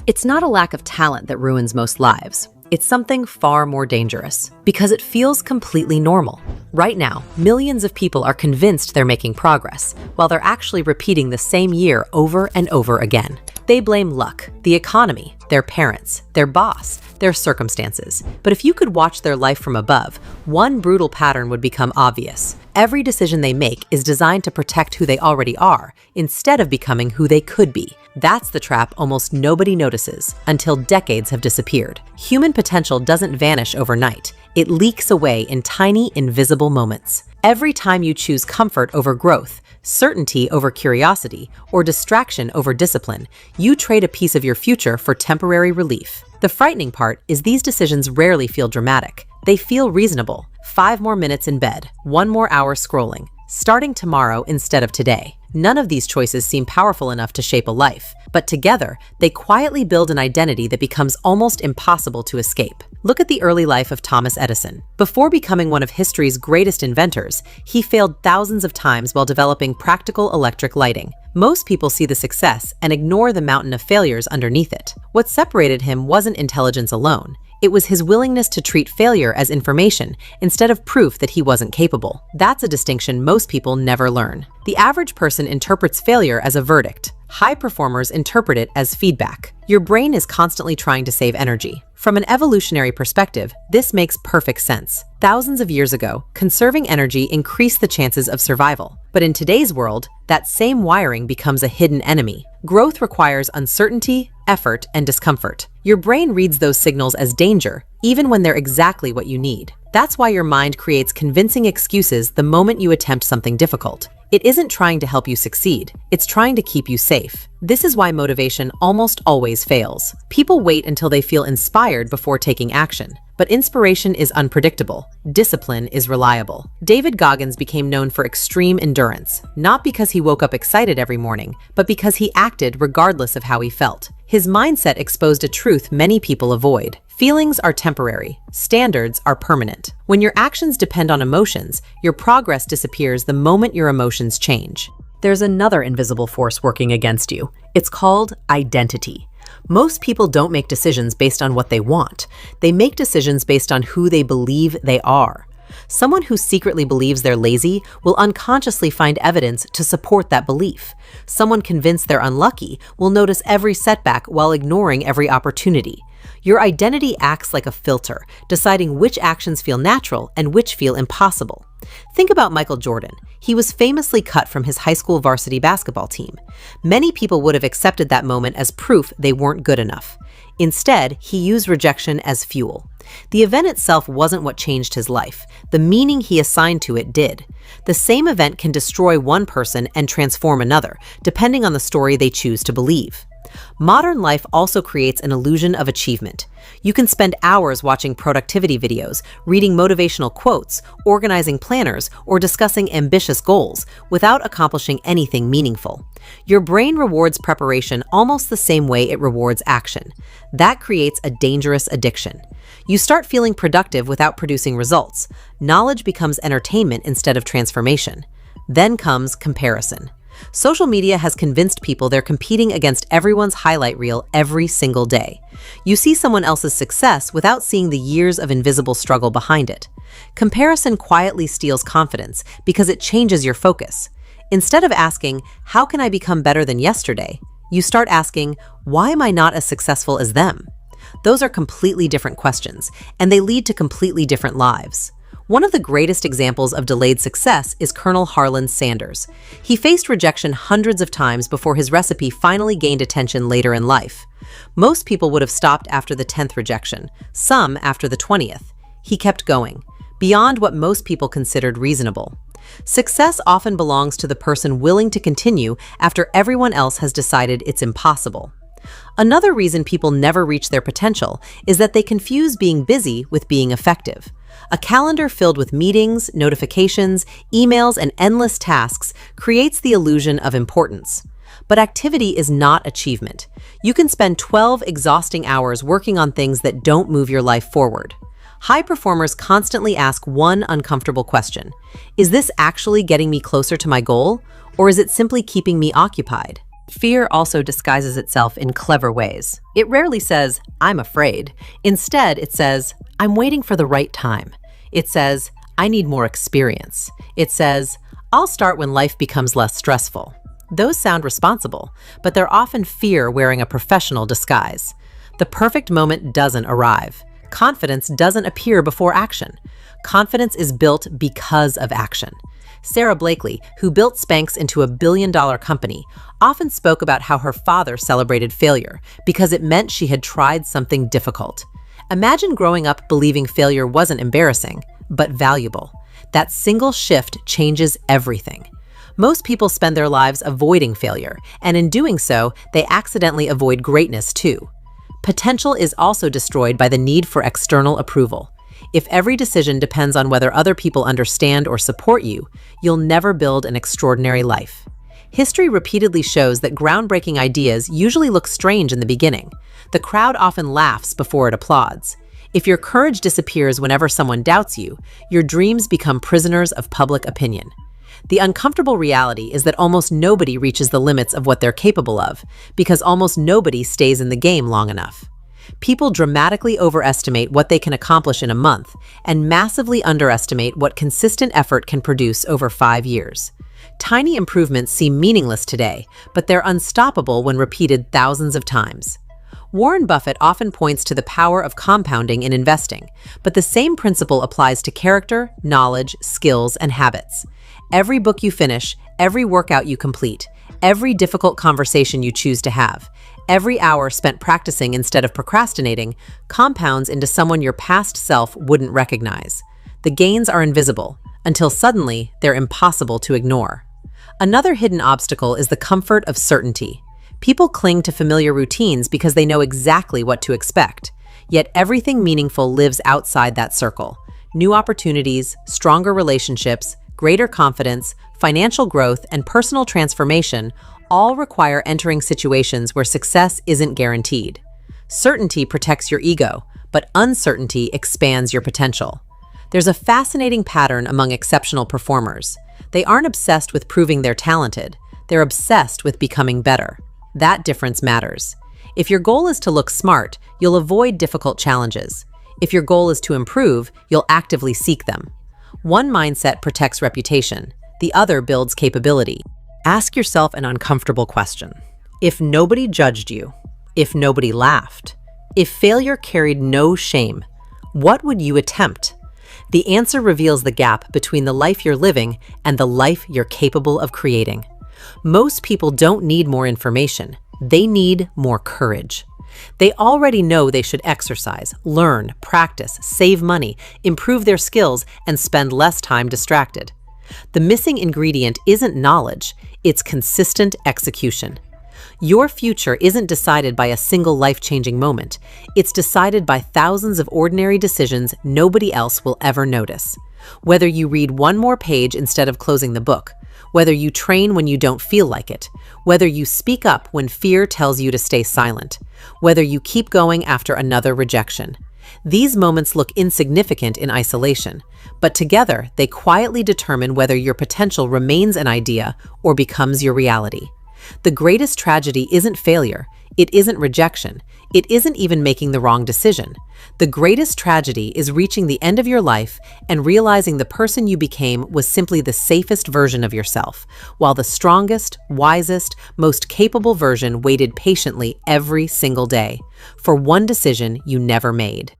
It's not a lack of talent that ruins most lives. It's something far more dangerous, because it feels completely normal. Right now, millions of people are convinced they're making progress, while they're actually repeating the same year over and over again. They blame luck, the economy, their parents, their boss, their circumstances. But if you could watch their life from above, one brutal pattern would become obvious. Every decision they make is designed to protect who they already are, instead of becoming who they could be. That's the trap almost nobody notices, until decades have disappeared. Human potential doesn't vanish overnight. It leaks away in tiny, invisible moments. Every time you choose comfort over growth, certainty over curiosity, or distraction over discipline, you trade a piece of your future for temporary relief. The frightening part is these decisions rarely feel dramatic. They feel reasonable. 5 more minutes in bed, 1 more hour scrolling, starting tomorrow instead of today. None of these choices seem powerful enough to shape a life, but together, they quietly build an identity that becomes almost impossible to escape. Look at the early life of Thomas Edison. Before becoming one of history's greatest inventors, he failed thousands of times while developing practical electric lighting. Most people see the success and ignore the mountain of failures underneath it. What separated him wasn't intelligence alone. It was his willingness to treat failure as information instead of proof that he wasn't capable. That's a distinction most people never learn. The average person interprets failure as a verdict. High performers interpret it as feedback. Your brain is constantly trying to save energy. From an evolutionary perspective, this makes perfect sense. Thousands of years ago, conserving energy increased the chances of survival. But in today's world, that same wiring becomes a hidden enemy. Growth requires uncertainty, effort, and discomfort. Your brain reads those signals as danger, even when they're exactly what you need. That's why your mind creates convincing excuses the moment you attempt something difficult. It isn't trying to help you succeed, it's trying to keep you safe. This is why motivation almost always fails. People wait until they feel inspired before taking action. But inspiration is unpredictable. Discipline is reliable. David Goggins became known for extreme endurance, not because he woke up excited every morning, but because he acted regardless of how he felt. His mindset exposed a truth many people avoid. Feelings are temporary. Standards are permanent. When your actions depend on emotions, your progress disappears the moment your emotions change. There's another invisible force working against you. It's called identity. Most people don't make decisions based on what they want. They make decisions based on who they believe they are. Someone who secretly believes they're lazy will unconsciously find evidence to support that belief. Someone convinced they're unlucky will notice every setback while ignoring every opportunity. Your identity acts like a filter, deciding which actions feel natural and which feel impossible. Think about Michael Jordan. He was famously cut from his high school varsity basketball team. Many people would have accepted that moment as proof they weren't good enough. Instead, he used rejection as fuel. The event itself wasn't what changed his life. The meaning he assigned to it did. The same event can destroy one person and transform another, depending on the story they choose to believe. Modern life also creates an illusion of achievement. You can spend hours watching productivity videos, reading motivational quotes, organizing planners, or discussing ambitious goals without accomplishing anything meaningful. Your brain rewards preparation almost the same way it rewards action. That creates a dangerous addiction. You start feeling productive without producing results. Knowledge becomes entertainment instead of transformation. Then comes comparison. Social media has convinced people they're competing against everyone's highlight reel every single day. You see someone else's success without seeing the years of invisible struggle behind it. Comparison quietly steals confidence because it changes your focus. Instead of asking, "How can I become better than yesterday?" you start asking, "Why am I not as successful as them?" Those are completely different questions, and they lead to completely different lives. One of the greatest examples of delayed success is Colonel Harlan Sanders. He faced rejection hundreds of times before his recipe finally gained attention later in life. Most people would have stopped after the 10th rejection, some after the 20th. He kept going, beyond what most people considered reasonable. Success often belongs to the person willing to continue after everyone else has decided it's impossible. Another reason people never reach their potential is that they confuse being busy with being effective. A calendar filled with meetings, notifications, emails, and endless tasks creates the illusion of importance. But activity is not achievement. You can spend 12 exhausting hours working on things that don't move your life forward. High performers constantly ask one uncomfortable question. Is this actually getting me closer to my goal, or is it simply keeping me occupied? Fear also disguises itself in clever ways. It rarely says, "I'm afraid." Instead, it says, "I'm waiting for the right time." It says, "I need more experience." It says, "I'll start when life becomes less stressful." Those sound responsible, but they're often fear wearing a professional disguise. The perfect moment doesn't arrive. Confidence doesn't appear before action. Confidence is built because of action. Sarah Blakely, who built Spanx into a billion-dollar company, often spoke about how her father celebrated failure because it meant she had tried something difficult. Imagine growing up believing failure wasn't embarrassing, but valuable. That single shift changes everything. Most people spend their lives avoiding failure, and in doing so, they accidentally avoid greatness too. Potential is also destroyed by the need for external approval. If every decision depends on whether other people understand or support you, you'll never build an extraordinary life. History repeatedly shows that groundbreaking ideas usually look strange in the beginning. The crowd often laughs before it applauds. If your courage disappears whenever someone doubts you, your dreams become prisoners of public opinion. The uncomfortable reality is that almost nobody reaches the limits of what they're capable of, because almost nobody stays in the game long enough. People dramatically overestimate what they can accomplish in a month and massively underestimate what consistent effort can produce over 5 years. Tiny improvements seem meaningless today, but they're unstoppable when repeated thousands of times. Warren Buffett often points to the power of compounding in investing, but the same principle applies to character, knowledge, skills, and habits. Every book you finish, every workout you complete, every difficult conversation you choose to have, every hour spent practicing instead of procrastinating compounds into someone your past self wouldn't recognize. The gains are invisible, until suddenly they're impossible to ignore. Another hidden obstacle is the comfort of certainty. People cling to familiar routines because they know exactly what to expect. Yet everything meaningful lives outside that circle. New opportunities, stronger relationships, greater confidence, financial growth, and personal transformation all require entering situations where success isn't guaranteed. Certainty protects your ego, but uncertainty expands your potential. There's a fascinating pattern among exceptional performers. They aren't obsessed with proving they're talented. They're obsessed with becoming better. That difference matters. If your goal is to look smart, you'll avoid difficult challenges. If your goal is to improve, you'll actively seek them. One mindset protects reputation. The other builds capability. Ask yourself an uncomfortable question. If nobody judged you, if nobody laughed, if failure carried no shame, what would you attempt? The answer reveals the gap between the life you're living and the life you're capable of creating. Most people don't need more information. They need more courage. They already know they should exercise, learn, practice, save money, improve their skills, and spend less time distracted. The missing ingredient isn't knowledge, it's consistent execution. Your future isn't decided by a single life-changing moment. It's decided by thousands of ordinary decisions nobody else will ever notice. Whether you read one more page instead of closing the book, whether you train when you don't feel like it, whether you speak up when fear tells you to stay silent, whether you keep going after another rejection. These moments look insignificant in isolation, but together they quietly determine whether your potential remains an idea or becomes your reality. The greatest tragedy isn't failure, it isn't rejection, it isn't even making the wrong decision. The greatest tragedy is reaching the end of your life and realizing the person you became was simply the safest version of yourself, while the strongest, wisest, most capable version waited patiently every single day for one decision you never made.